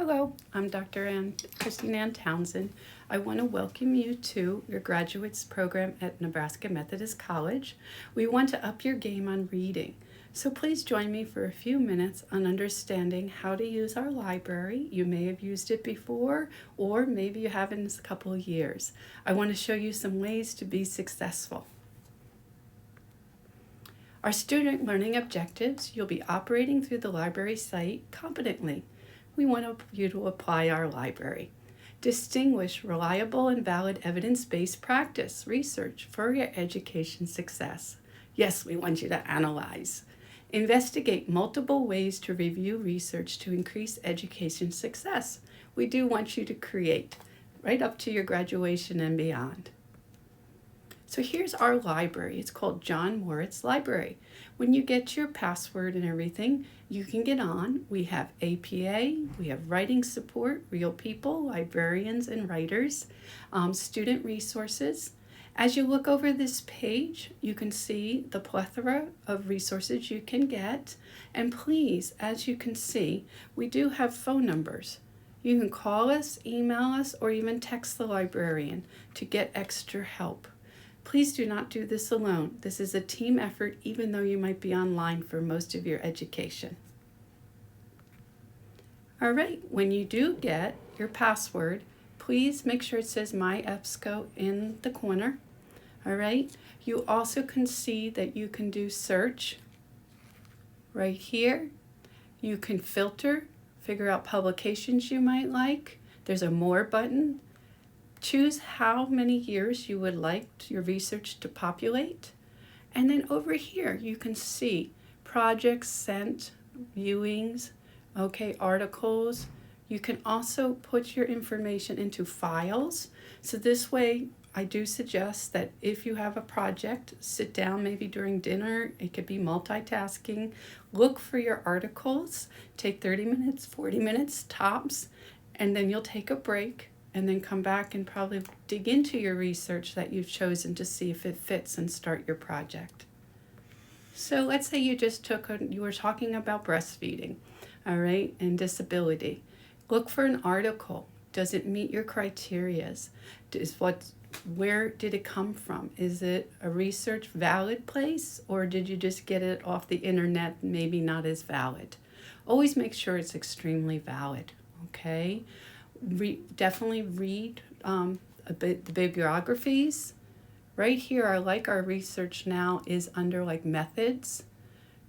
Hello, I'm Dr. Christine Ann Townsend. I want to welcome you to your graduates program at Nebraska Methodist College. We want to up your game on reading. So please join me for a few minutes on understanding how to use our library. You may have used it before, or maybe you haven't in a couple of years. I want to show you some ways to be successful. Our student learning objectives, you'll be operating through the library site competently. We want you to apply our library. Distinguish reliable and valid evidence-based practice research for your education success. Yes, we want you to analyze. Investigate multiple ways to review research to increase education success. We do want you to create right up to your graduation and beyond. So here's our library. It's called John Moritz Library. When you get your password and everything, you can get on. We have APA, we have writing support, real people, librarians and writers, student resources. As you look over this page, you can see the plethora of resources you can get. And please, as you can see, we do have phone numbers. You can call us, email us, or even text the librarian to get extra help. Please do not do this alone. This is a team effort, even though you might be online for most of your education. All right, when you do get your password, please make sure it says My EBSCO in the corner. All right, you also can see that you can do search right here. You can filter, figure out publications you might like. There's a More button. Choose how many years you would like your research to populate. And then over here, you can see projects sent, viewings, articles. You can also put your information into files. So this way, I do suggest that if you have a project, sit down maybe during dinner. It could be multitasking. Look for your articles. Take 30 minutes, 40 minutes tops, and then you'll take a break. And then come back and probably dig into your research that you've chosen to see if it fits and start your project. So let's say you were talking about breastfeeding, all right, and disability. Look for an article. Does it meet your criterias? Where did it come from? Is it a research valid place, or did you just get it off the internet, maybe not as valid? Always make sure it's extremely valid, okay? Definitely read the bibliographies. Right here, our research now is under methods,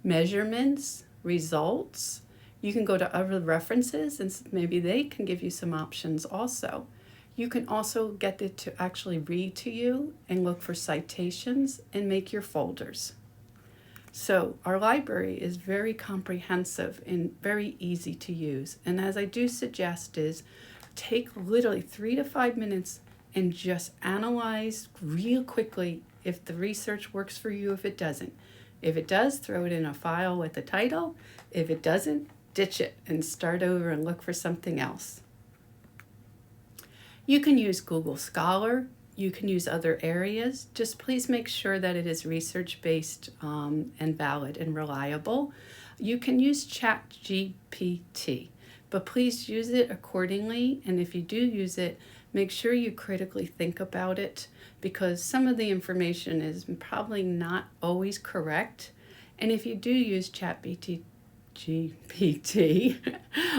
measurements, results. You can go to other references and maybe they can give you some options also. You can also get it to actually read to you and look for citations and make your folders. So our library is very comprehensive and very easy to use. And as I do suggest is, take literally 3 to 5 minutes and just analyze real quickly if the research works for you, if it doesn't. If it does, throw it in a file with the title. If it doesn't, ditch it and start over and look for something else. You can use Google Scholar. You can use other areas. Just please make sure that it is research-based and valid and reliable. You can use ChatGPT. But please use it accordingly, and if you do use it, make sure you critically think about it, because some of the information is probably not always correct. And if you do use ChatGPT,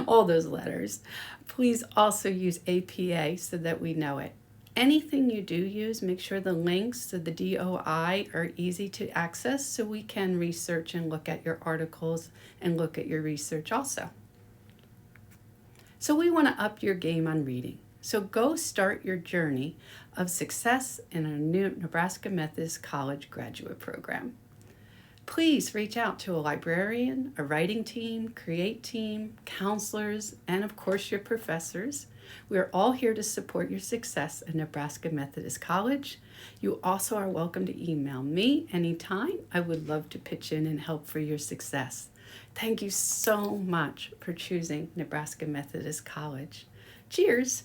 all those letters, please also use APA so that we know it. Anything you do use, make sure the links to the DOI are easy to access so we can research and look at your articles and look at your research also. So we want to up your game on reading. So go start your journey of success in our new Nebraska Methodist College graduate program. Please reach out to a librarian, a writing team, create team, counselors, and of course your professors. We are all here to support your success at Nebraska Methodist College. You also are welcome to email me anytime. I would love to pitch in and help for your success. Thank you so much for choosing Nebraska Methodist College. Cheers!